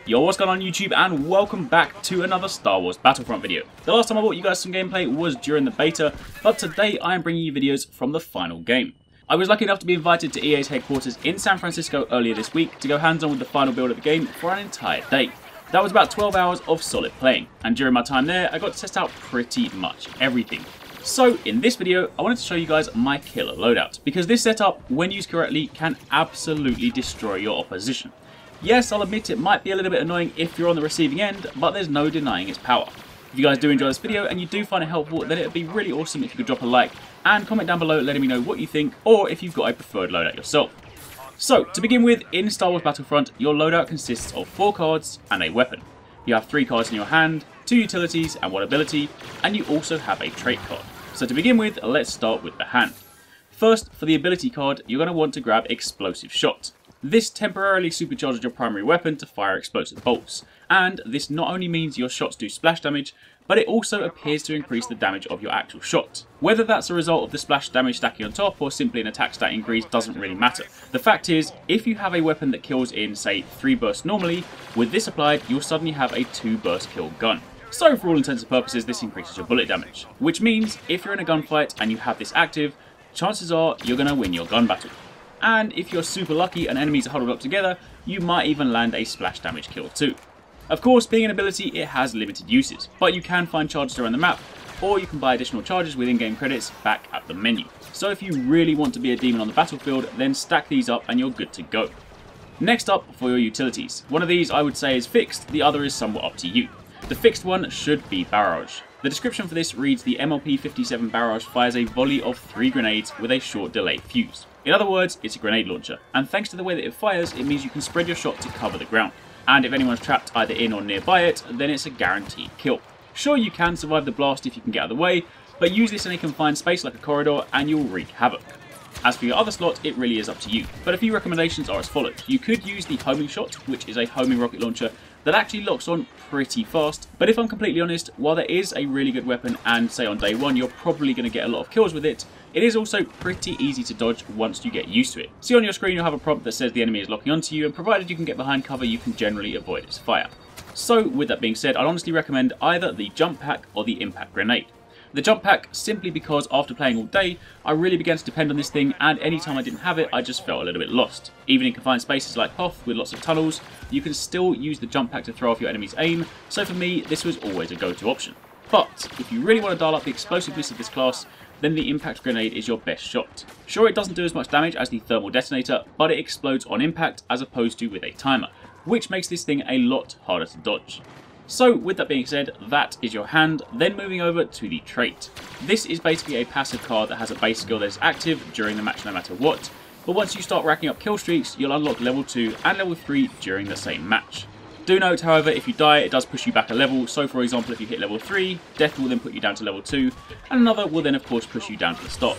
Yo, what's going on YouTube, and welcome back to another Star Wars Battlefront video. The last time I brought you guys some gameplay was during the beta, but today I am bringing you videos from the final game. I was lucky enough to be invited to EA's headquarters in San Francisco earlier this week to go hands-on with the final build of the game for an entire day. That was about 12 hours of solid playing, and during my time there I got to test out pretty much everything. So in this video I wanted to show you guys my killer loadout, because this setup, when used correctly, can absolutely destroy your opposition. Yes, I'll admit it might be a little bit annoying if you're on the receiving end, but there's no denying its power. If you guys do enjoy this video and you do find it helpful, then it would be really awesome if you could drop a like and comment down below letting me know what you think, or if you've got a preferred loadout yourself. So, to begin with, in Star Wars Battlefront, your loadout consists of 4 cards and a weapon. You have 3 cards in your hand, 2 utilities and 1 ability, and you also have a trait card. So to begin with, let's start with the hand. First, for the ability card, you're going to want to grab Explosive Shot. This temporarily supercharges your primary weapon to fire explosive bolts, and this not only means your shots do splash damage, but it also appears to increase the damage of your actual shot. Whether that's a result of the splash damage stacking on top or simply an attack stat increase doesn't really matter. The fact is, if you have a weapon that kills in, say, 3 bursts normally, with this applied, you'll suddenly have a 2 burst kill gun. So for all intents and purposes, this increases your bullet damage, which means if you're in a gunfight and you have this active, chances are you're going to win your gun battle. And if you're super lucky and enemies are huddled up together, you might even land a splash damage kill too. Of course, being an ability, it has limited uses, but you can find charges around the map, or you can buy additional charges with in-game credits back at the menu. So if you really want to be a demon on the battlefield, then stack these up and you're good to go. Next up, for your utilities. One of these I would say is fixed, the other is somewhat up to you. The fixed one should be Barrage. The description for this reads, the MLP-57 Barrage fires a volley of 3 grenades with a short delay fuse. In other words, it's a grenade launcher, and thanks to the way that it fires, it means you can spread your shot to cover the ground. And if anyone's trapped either in or nearby it, then it's a guaranteed kill. Sure, you can survive the blast if you can get out of the way, but use this in a confined space like a corridor and you'll wreak havoc. As for your other slot, it really is up to you, but a few recommendations are as follows. You could use the homing shot, which is a homing rocket launcher that actually locks on pretty fast, but if I'm completely honest, while there is a really good weapon and say on day 1 you're probably going to get a lot of kills with it, it is also pretty easy to dodge once you get used to it. See, on your screen you'll have a prompt that says the enemy is locking onto you, and provided you can get behind cover you can generally avoid its fire. So with that being said, I'd honestly recommend either the jump pack or the impact grenade. The jump pack simply because after playing all day, I really began to depend on this thing, and anytime I didn't have it, I just felt a little bit lost. Even in confined spaces like Hoth with lots of tunnels, you can still use the jump pack to throw off your enemy's aim, so for me, this was always a go-to option. But if you really want to dial up the explosiveness of this class, then the impact grenade is your best shot. Sure, it doesn't do as much damage as the thermal detonator, but it explodes on impact as opposed to with a timer, which makes this thing a lot harder to dodge. So with that being said, that is your hand, then moving over to the trait. This is basically a passive card that has a base skill that is active during the match no matter what, but once you start racking up kill streaks, you'll unlock level 2 and level 3 during the same match. Do note, however, if you die, it does push you back a level, so for example if you hit level 3, death will then put you down to level 2, and another will then of course push you down to the start.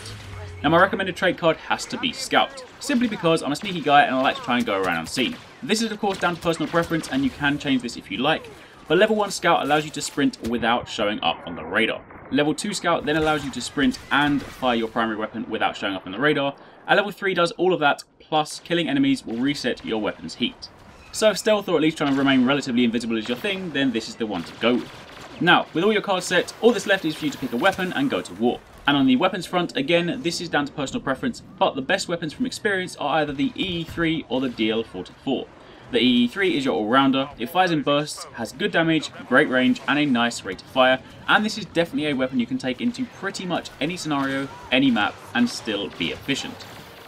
Now my recommended trait card has to be Scout, simply because I'm a sneaky guy and I like to try and go around unseen. This is of course down to personal preference and you can change this if you like, but level 1 Scout allows you to sprint without showing up on the radar. Level 2 Scout then allows you to sprint and fire your primary weapon without showing up on the radar, and level 3 does all of that, plus killing enemies will reset your weapon's heat. So if stealth or at least trying to remain relatively invisible is your thing, then this is the one to go with. Now, with all your cards set, all that's left is for you to pick a weapon and go to war. And on the weapons front, again, this is down to personal preference, but the best weapons from experience are either the EE3 or the DL44. The EE3 is your all-rounder, it fires in bursts, has good damage, great range, and a nice rate of fire, and this is definitely a weapon you can take into pretty much any scenario, any map, and still be efficient.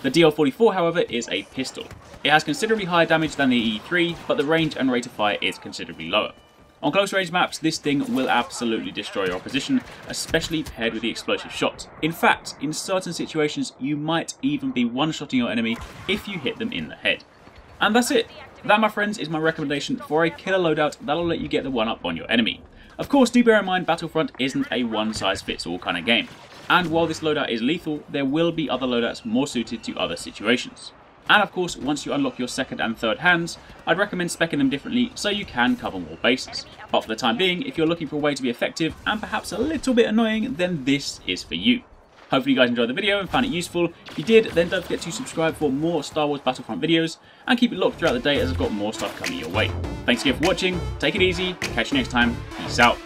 The DL44, however, is a pistol. It has considerably higher damage than the EE3, but the range and rate of fire is considerably lower. On close range maps, this thing will absolutely destroy your opposition, especially paired with the explosive shot. In fact, in certain situations, you might even be one-shotting your enemy if you hit them in the head. And that's it. That, my friends, is my recommendation for a killer loadout that'll let you get the one-up on your enemy. Of course, do bear in mind Battlefront isn't a one-size-fits-all kind of game. And while this loadout is lethal, there will be other loadouts more suited to other situations. And of course, once you unlock your second and third hands, I'd recommend speccing them differently so you can cover more bases. But for the time being, if you're looking for a way to be effective and perhaps a little bit annoying, then this is for you. Hopefully you guys enjoyed the video and found it useful. If you did, then don't forget to subscribe for more Star Wars Battlefront videos, and keep it locked throughout the day as I've got more stuff coming your way. Thanks again for watching, take it easy, catch you next time, peace out.